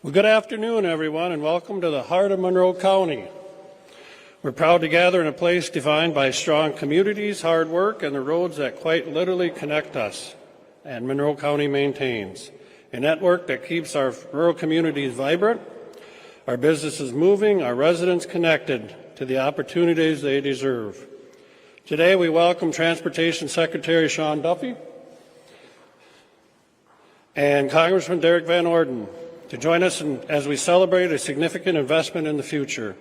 Well, good afternoon, everyone, and welcome to the heart of Monroe County. We're proud to gather in a place defined by strong communities, hard work, and the roads that quite literally connect us, and Monroe County maintains. A network that keeps our rural communities vibrant, our businesses moving, our residents connected to the opportunities they deserve. Today, we welcome Transportation Secretary Sean Duffy and Congressman Derek Van Orden to join us as we celebrate a significant investment in the future.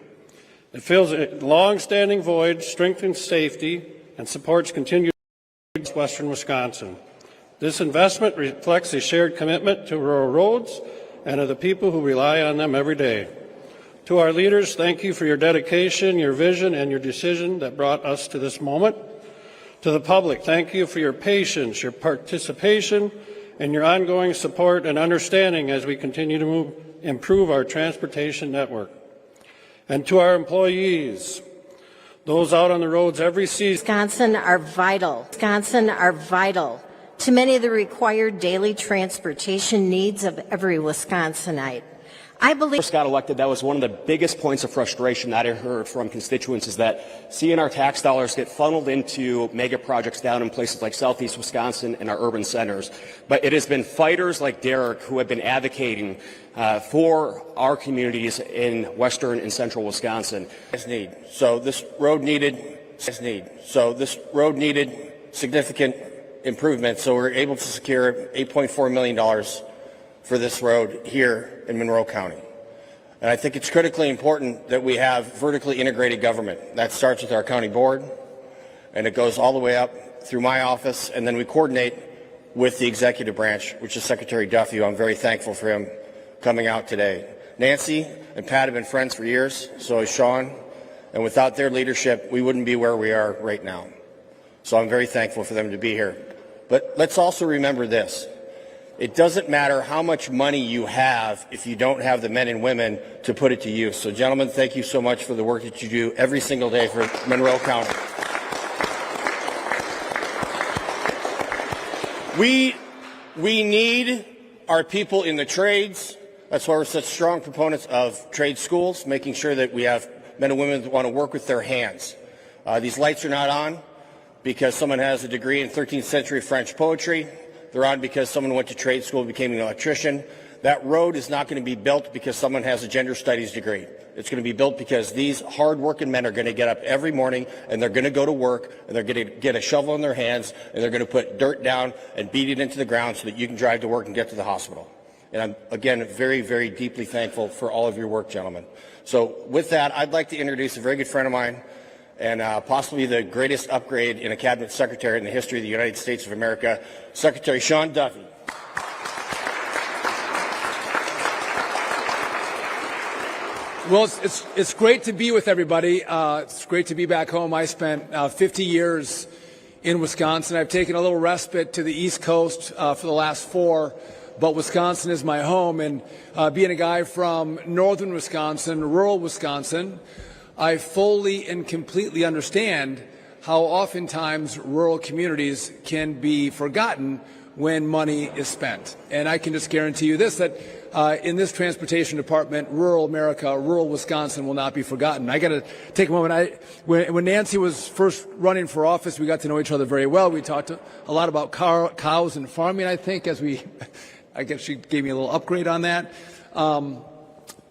It fills a long-standing void, strengthens safety, and supports continued western Wisconsin. This investment reflects a shared commitment to rural roads and to the people who rely on them every day. To our leaders, thank you for your dedication, your vision, and your decision that brought us to this moment. To the public, thank you for your patience, your participation, and your ongoing support and understanding as we continue to improve our transportation network. And to our employees, those out on the roads every season. Wisconsin are vital to many of the required daily transportation needs of every Wisconsinite. I believe first got elected, that was one of the biggest points of frustration that I heard from constituents, is that seeing our tax dollars get funneled into mega projects down in places like southeast Wisconsin and our urban centers. But it has been fighters like Derek who have been advocating for our communities in western and central Wisconsin. So this road needed significant improvements, so we're able to secure $8.4 million for this road here in Monroe County. And I think it's critically important that we have vertically integrated government. That starts with our county board, and it goes all the way up through my office, and then we coordinate with the executive branch, which is Secretary Duffy, who I'm very thankful for him coming out today. Nancy and Pat have been friends for years, so is Sean, and without their leadership, we wouldn't be where we are right now. So I'm very thankful for them to be here. But let's also remember this. It doesn't matter how much money you have if you don't have the men and women to put it to use. So, gentlemen, thank you so much for the work that you do every single day for Monroe County. We need our people in the trades. That's why we're such strong proponents of trade schools, making sure that we have men and women that want to work with their hands. These lights are not on because someone has a degree in 13th century French poetry. They're on because someone went to trade school and became an electrician. That road is not going to be built because someone has a gender studies degree. It's going to be built because these hard-working men are going to get up every morning and they're going to go to work and they're going to get a shovel in their hands and they're going to put dirt down and beat it into the ground so that you can drive to work and get to the hospital. And I'm, again, very, very deeply thankful for all of your work, gentlemen. So with that, I'd like to introduce a very good friend of mine and possibly the greatest upgrade in a cabinet secretary in the history of the United States of America, Secretary Sean Duffy. Well, it's great to be with everybody. It's great to be back home. I spent 50 years in Wisconsin. I've taken a little respite to the East Coast for the last 4, but Wisconsin is my home. And being a guy from northern Wisconsin, rural Wisconsin, I fully and completely understand how oftentimes rural communities can be forgotten when money is spent. And I can just guarantee you this, that in this transportation department, rural America, rural Wisconsin will not be forgotten. I got to take a moment. When Nancy was first running for office, we got to know each other very well. We talked a lot about cows and farming, I think, I guess she gave me a little upgrade on that.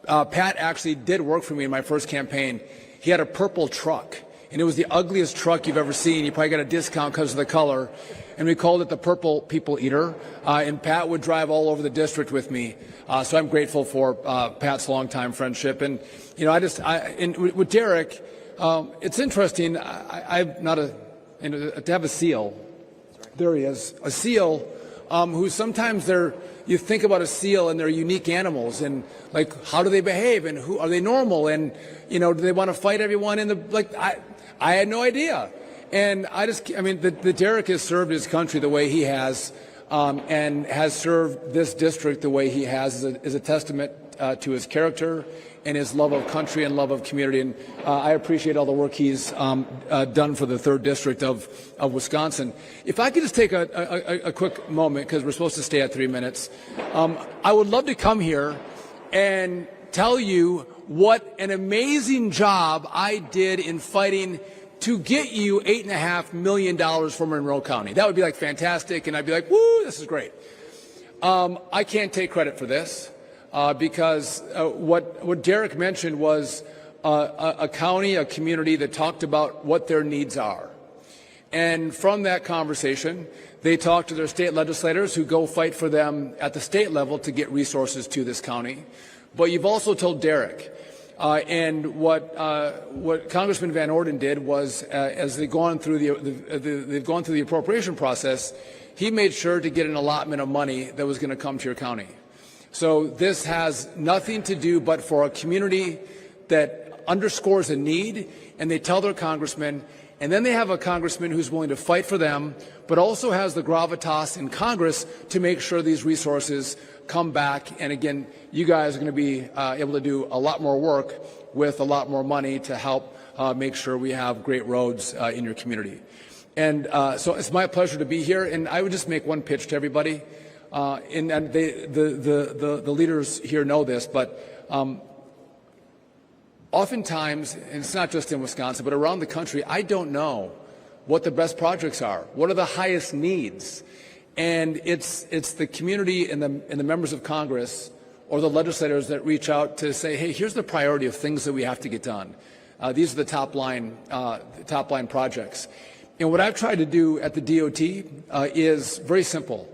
Pat actually did work for me in my first campaign. He had a purple truck, and it was the ugliest truck you've ever seen. You probably got a discount because of the color. And we called it the Purple People Eater, and Pat would drive all over the district with me. So I'm grateful for Pat's longtime friendship. And, you know, and with Derek, it's interesting. I'm not to have a seal. There he is, a seal who sometimes you think about a seal and they're unique animals, and like, how do they behave, and who are they normal, and, you know, do they want to fight everyone in the, I had no idea. And the Derek has served his country the way he has, and has served this district the way he has is a testament to his character and his love of country and love of community. And I appreciate all the work he's done for the 3rd District of Wisconsin. If I could just take a quick moment, because we're supposed to stay at 3 minutes, I would love to come here and tell you what an amazing job I did in fighting to get you $8.5 million from Monroe County. That would be like fantastic, and I'd be like, woo, this is great. I can't take credit for this because what Derek mentioned was a county, a community that talked about what their needs are. And from that conversation, they talked to their state legislators who go fight for them at the state level to get resources to this county. But you've also told Derek. And what Congressman Van Orden did was, as they've gone through the appropriation process, he made sure to get an allotment of money that was going to come to your county. So this has nothing to do but for a community that underscores a need, and they tell their congressman, and then they have a congressman who's willing to fight for them, but also has the gravitas in Congress to make sure these resources come back. And again, you guys are going to be able to do a lot more work with a lot more money to help make sure we have great roads in your community. And so it's my pleasure to be here. And I would just make one pitch to everybody. And the leaders here know this, but oftentimes, and it's not just in Wisconsin, but around the country, I don't know what the best projects are. What are the highest needs? And it's the community and the members of Congress or the legislators that reach out to say, hey, here's the priority of things that we have to get done. These are the top line projects. And what I've tried to do at the DOT is very simple.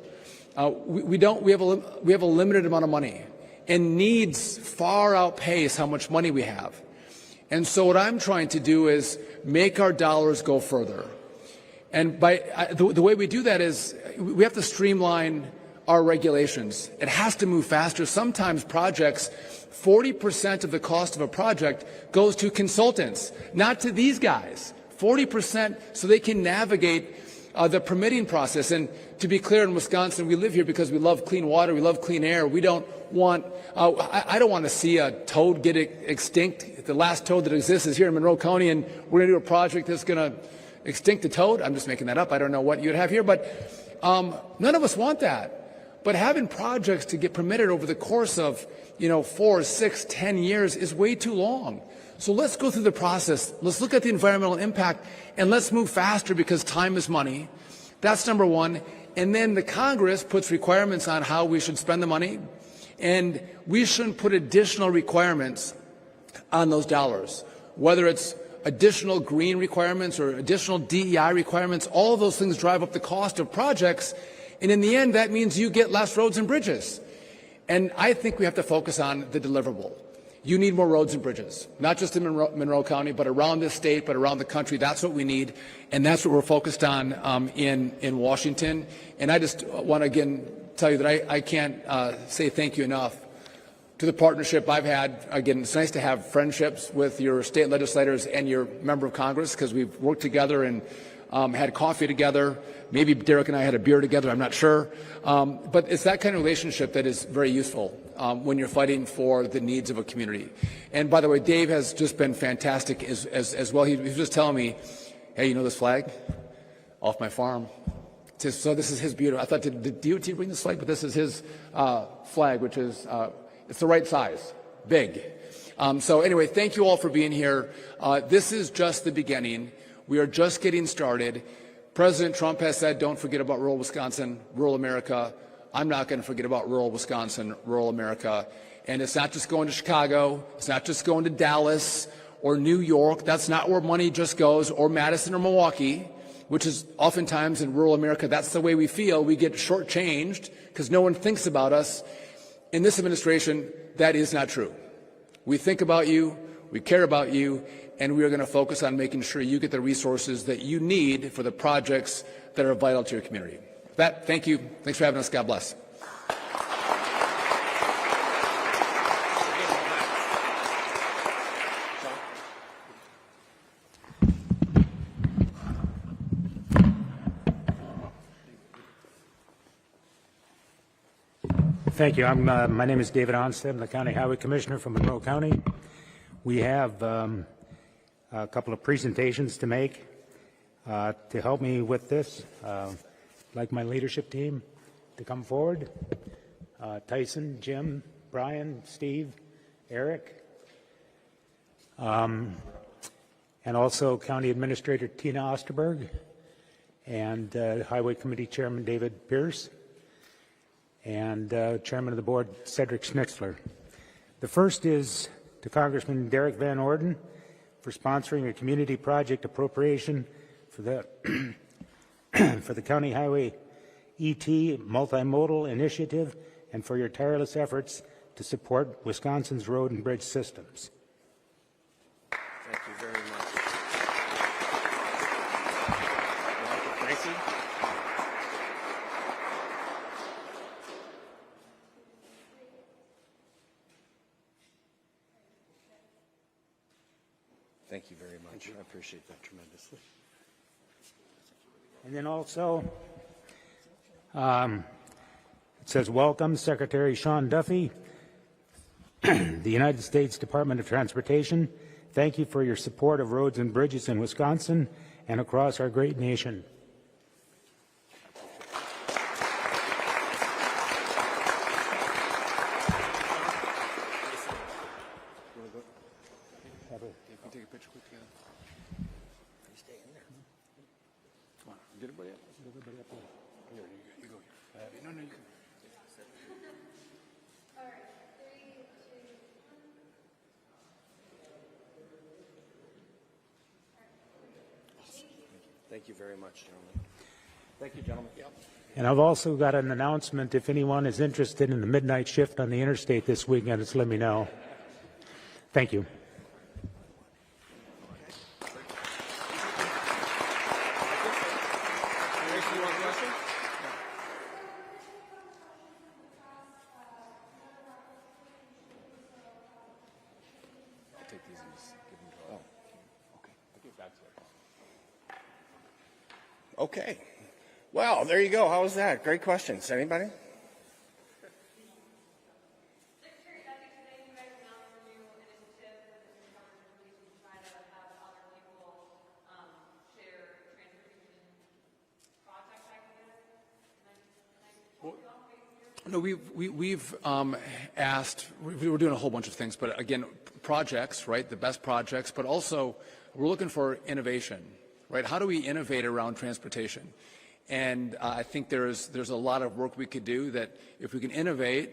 We have a limited amount of money, and needs far outpace how much money we have. And so what I'm trying to do is make our dollars go further. And the way we do that is we have to streamline our regulations. It has to move faster. Sometimes projects, 40% of the cost of a project goes to consultants, not to these guys. 40% so they can navigate the permitting process. And to be clear, in Wisconsin, we live here because we love clean water, we love clean air. We don't want, I don't want to see a toad get extinct. The last toad that exists is here in Monroe County, and we're going to do a project that's going to extinct the toad. I'm just making that up. I don't know what you'd have here, but none of us want that. But having projects to get permitted over the course of, 4, 6, 10 years is way too long. So let's go through the process. Let's look at the environmental impact, and let's move faster because time is money. That's number one. And then the Congress puts requirements on how we should spend the money, and we shouldn't put additional requirements on those dollars, whether it's additional green requirements or additional DEI requirements. All of those things drive up the cost of projects, and in the end, that means you get less roads and bridges. And I think we have to focus on the deliverable. You need more roads and bridges, not just in Monroe County, but around this state, but around the country. That's what we need, and that's what we're focused on in Washington. And I just want to, again, tell you that I can't say thank you enough to the partnership I've had. Again, it's nice to have friendships with your state legislators and your member of Congress, because we've worked together and had coffee together. Maybe Derek and I had a beer together, I'm not sure. But it's that kind of relationship that is very useful when you're fighting for the needs of a community. And by the way, Dave has just been fantastic as well. He was just telling me, Hey, you know this flag? Off my farm. So this is his beautiful. I thought, did the DOT bring this flag? But this is his flag, which is, it's the right size, big. So anyway, thank you all for being here. This is just the beginning. We are just getting started. President Trump has said, don't forget about rural Wisconsin, rural America. I'm not going to forget about rural Wisconsin, rural America. And it's not just going to Chicago. It's not just going to Dallas or New York. That's not where money just goes, or Madison or Milwaukee, which is oftentimes in rural America, that's the way we feel. We get shortchanged because no one thinks about us. In this administration, that is not true. We think about you, we care about you, and we are going to focus on making sure you get the resources that you need for the projects that are vital to your community. With that, thank you. Thanks for having us. God bless. Thank you. My name is David Onstead. I'm the County Highway Commissioner from Monroe County. We have a couple of presentations to make. To help me with this, I'd like my leadership team to come forward. Tyson, Jim, Brian, Steve, Eric, and also County Administrator Tina Osterberg and Highway Committee Chairman David Pierce, and Chairman of the Board, Cedric Schnitzler. The first is to Congressman Derek Van Orden for sponsoring a community project appropriation for the, for the County Highway ET Multimodal Initiative and for your tireless efforts to support Wisconsin's road and bridge systems. Thank you very much. Thank you. Thank you very much. I appreciate that tremendously. And then also, it says, welcome, Secretary Sean Duffy, the United States Department of Transportation. Thank you for your support of roads and bridges in Wisconsin and across our great nation. Thank you very much, gentlemen. Thank you, gentlemen. Yep. And I've also got an announcement. If anyone is interested in the midnight shift on the interstate this weekend, just let me know. Thank you. Okay. Well, there you go. How was that? Great questions. Anybody? Secretary Duffy, today you guys announced a new initiative that is covered in police to try to have other people share transportation project ideas. No, we've asked. We're doing a whole bunch of things, but again, projects, right? The best projects, but also we're looking for innovation, right? How do we innovate around transportation? And I think there's a lot of work we could do that if we can innovate,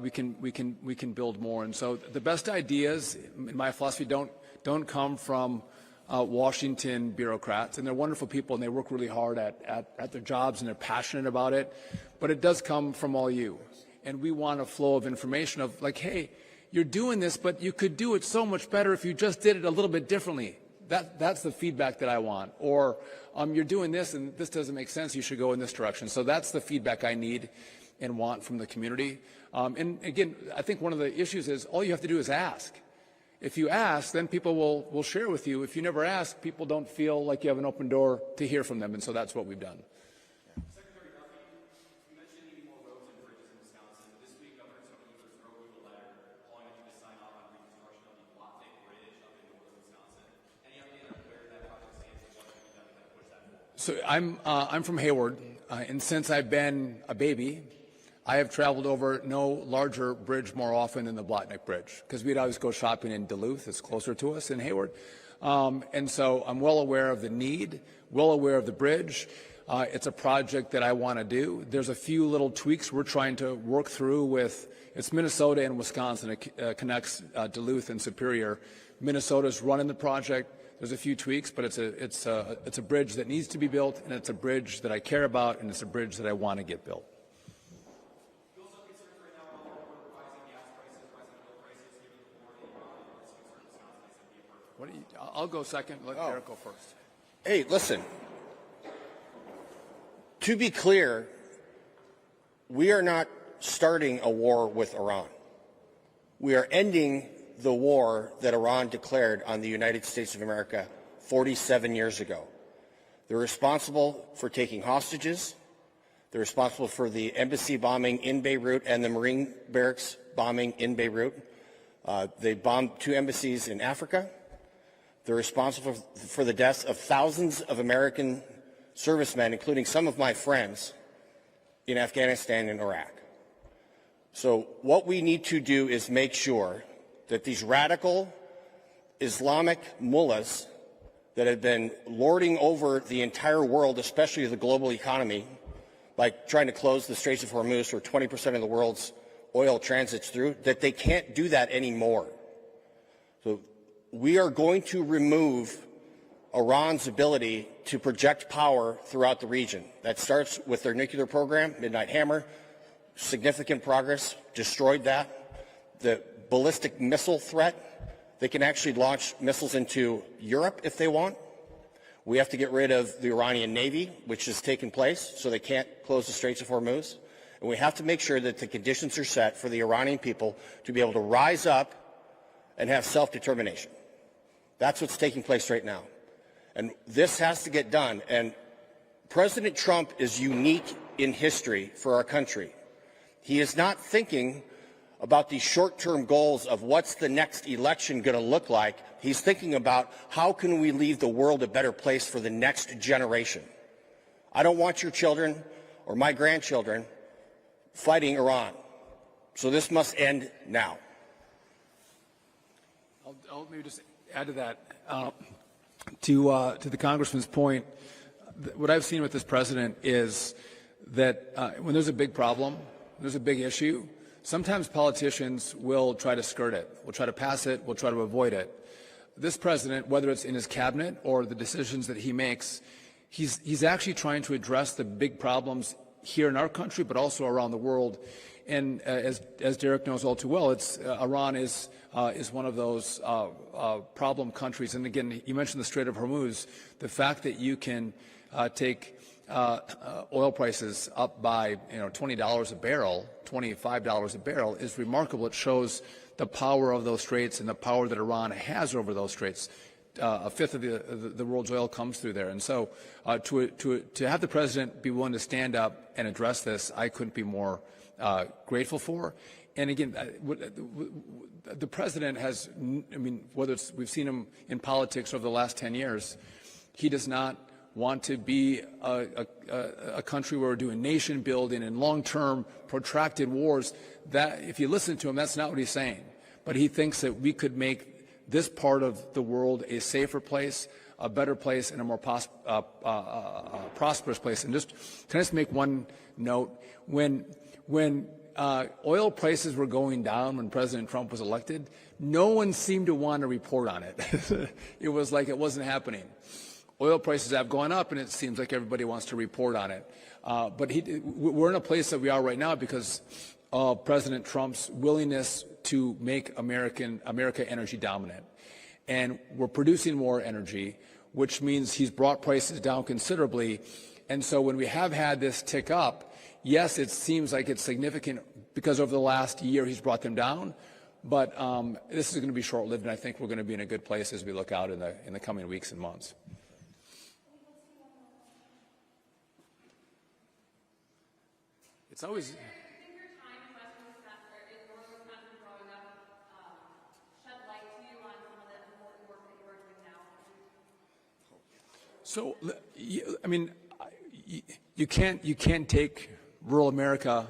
we can build more. And so the best ideas, in my philosophy, don't come from Washington bureaucrats, and they're wonderful people and they work really hard at their jobs and they're passionate about it, but it does come from all you. And we want a flow of information of like, hey, you're doing this, but you could do it so much better if you just did it a little bit differently. That's the feedback that I want. Or you're doing this and this doesn't make sense, you should go in this direction. So that's the feedback I need and want from the community. And again, I think one of the issues is all you have to do is ask. If you ask, then people will share with you. If you never ask, people don't feel like you have an open door to hear from them. And so that's what we've done. Secretary Duffy, you mentioned needing more roads and bridges in Wisconsin. This week, Governor Tony Evers wrote you a letter calling on you to sign off on reconstruction of the Bridge up in northern Wisconsin. Any update on where that project stands and what So I'm from Hayward, and since I've been a baby, I have traveled over no larger bridge more often than the Blatnick Bridge, because we'd always go shopping in Duluth. It's closer to us in Hayward. And so I'm well aware of the need, well aware of the bridge. It's a project that I want to do. There's a few little tweaks we're trying to work through with, it's Minnesota and Wisconsin. It connects Duluth and Superior. Minnesota's running the project. There's a few tweaks, but it's a bridge that needs to be built, and it's a bridge that I care about, and it's a bridge that I want to get built. I'll go second. Let Derek go first. Hey, listen. To be clear, we are not starting a war with Iran. We are ending the war that Iran declared on the United States of America 47 years ago. They're responsible for taking hostages. They're responsible for the embassy bombing in Beirut and the Marine barracks bombing in Beirut. They bombed 2 embassies in Africa. They're responsible for the deaths of thousands of American servicemen, including some of my friends, in Afghanistan and Iraq. So what we need to do is make sure that these radical Islamic mullahs that have been lording over the entire world, especially the global economy, by trying to close the Straits of Hormuz, where 20% of the world's oil transits through, that they can't do that anymore. So we are going to remove Iran's ability to project power throughout the region. That starts with their nuclear program, Midnight Hammer, significant progress, destroyed that. The ballistic missile threat, they can actually launch missiles into Europe if they want. We have to get rid of the Iranian Navy, which has taken place, so they can't close the Straits of Hormuz. And we have to make sure that the conditions are set for the Iranian people to be able to rise up and have self-determination. That's what's taking place right now. And this has to get done. And President Trump is unique in history for our country. He is not thinking about these short-term goals of what's the next election going to look like. He's thinking about how can we leave the world a better place for the next generation. I don't want your children or my grandchildren fighting Iran. So this must end now. I'll maybe just add to that. To the Congressman's point, what I've seen with this president is that when there's a big problem, there's a big issue, sometimes politicians will try to skirt it. We'll try to pass it. We'll try to avoid it. This president, whether it's in his cabinet or the decisions that he makes, he's actually trying to address the big problems here in our country, but also around the world. And as Derek knows all too well, Iran is one of those problem countries. And again, you mentioned the Strait of Hormuz. The fact that you can take oil prices up by $20 a barrel, $25 a barrel is remarkable. It shows the power of those straits and the power that Iran has over those straits. A fifth of the world's oil comes through there. And so to have the president be willing to stand up and address this, I couldn't be more grateful for. And again, the president has, whether we've seen him in politics over the last 10 years, he does not want to be a country where we're doing nation building and long-term protracted wars. That, if you listen to him, that's not what he's saying. But he thinks that we could make this part of the world a safer place, a better place, and a more prosperous place. And can I just make one note? When oil prices were going down when President Trump was elected, no one seemed to want to report on it. It was like it wasn't happening. Oil prices have gone up, and it seems like everybody wants to report on it. But we're in a place that we are right now because of President Trump's willingness to make America energy dominant. And we're producing more energy, which means he's brought prices down considerably. And so when we have had this tick up, yes, it seems like it's significant because over the last year he's brought them down. But this is going to be short-lived, and I think we're going to be in a good place as we look out in the coming weeks and months. It's always... So, you can't take rural America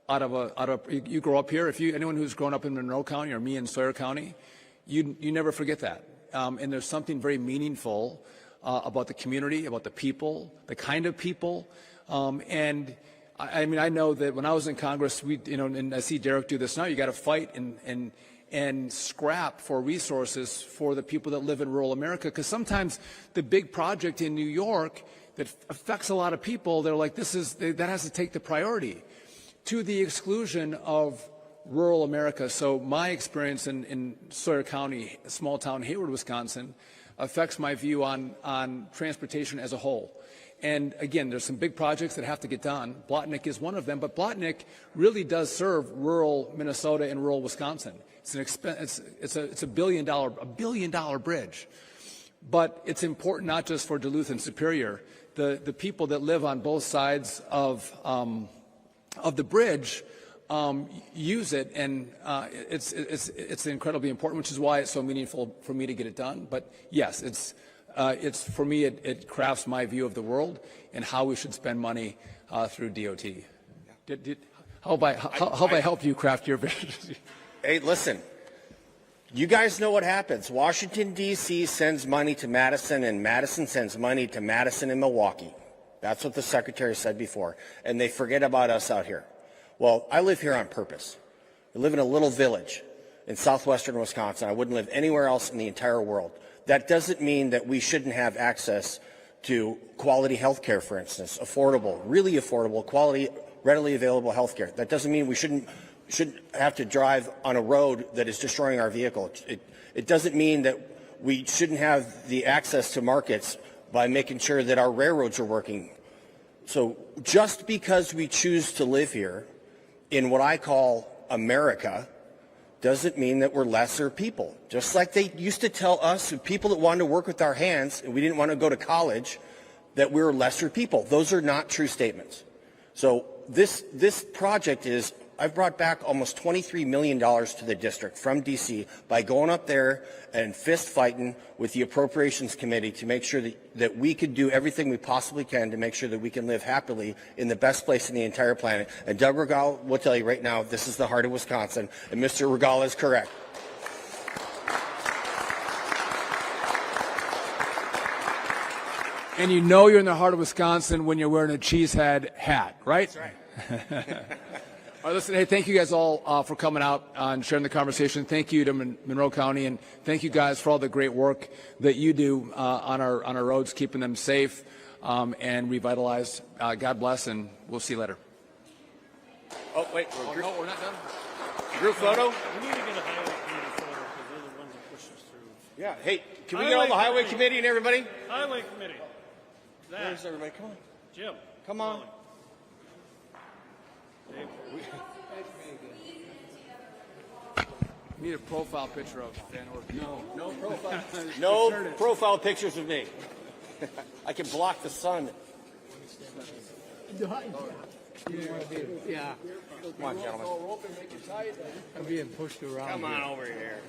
out of you grow up here. Anyone who's grown up in Monroe County or me in Sawyer County, you never forget that. And there's something very meaningful about the community, about the people, the kind of people. And I mean, I know that when I was in Congress, and I see Derek do this now, you got to fight and scrap for resources for the people that live in rural America. Because sometimes the big project in New York that affects a lot of people, they're like, that has to take the priority, to the exclusion of rural America. So my experience in Sawyer County, a small town, Hayward, Wisconsin, affects my view on transportation as a whole. And again, there's some big projects that have to get done. Blotnick is one of them, but Blotnick really does serve rural Minnesota and rural Wisconsin. It's a $1 billion bridge. But it's important not just for Duluth and Superior. The people that live on both sides of the bridge use it, and it's incredibly important, which is why it's so meaningful for me to get it done. But yes, it's for me, it crafts my view of the world and how we should spend money through DOT. How have I helped you craft your vision? Hey, listen, you guys know what happens. Washington, D.C. sends money to Madison, and Madison sends money to Madison and Milwaukee. That's what the secretary said before. And they forget about us out here. Well, I live here on purpose. I live in a little village in southwestern Wisconsin. I wouldn't live anywhere else in the entire world. That doesn't mean that we shouldn't have access to quality health care, for instance, affordable, really affordable, quality, readily available health care. That doesn't mean we shouldn't have to drive on a road that is destroying our vehicle. It doesn't mean that we shouldn't have the access to markets by making sure that our railroads are working. So just because we choose to live here in what I call America doesn't mean that we're lesser people. Just like they used to tell us, people that wanted to work with our hands and we didn't want to go to college, that we were lesser people. Those are not true statements. So this project is, I've brought back almost $23 million to the district from D.C. by going up there and fist fighting with the Appropriations Committee to make sure that we could do everything we possibly can to make sure that we can live happily in the best place in the entire planet. And Doug Regal will tell you right now, this is the heart of Wisconsin, and Mr. Regal is correct. And you know you're in the heart of Wisconsin when you're wearing a cheesehead hat, right? That's right. All right, listen, hey, thank you guys all for coming out and sharing the conversation. Thank you to Monroe County, and thank you guys for all the great work that you do on our roads, keeping them safe and revitalized. God bless, and we'll see you later. Oh, wait. No, we're not done. Group photo? We need to get a highway committee photo because they're the ones that push us through. Yeah. Hey, can we get on the highway committee and everybody? Highway committee. Where's everybody? Come on. Jim. Come on. Dave. We need a profile picture of Van Orden. No profile. No profile pictures of me. I can block the sun. Yeah. Come on, gentlemen. I'm being pushed around. Come on over here.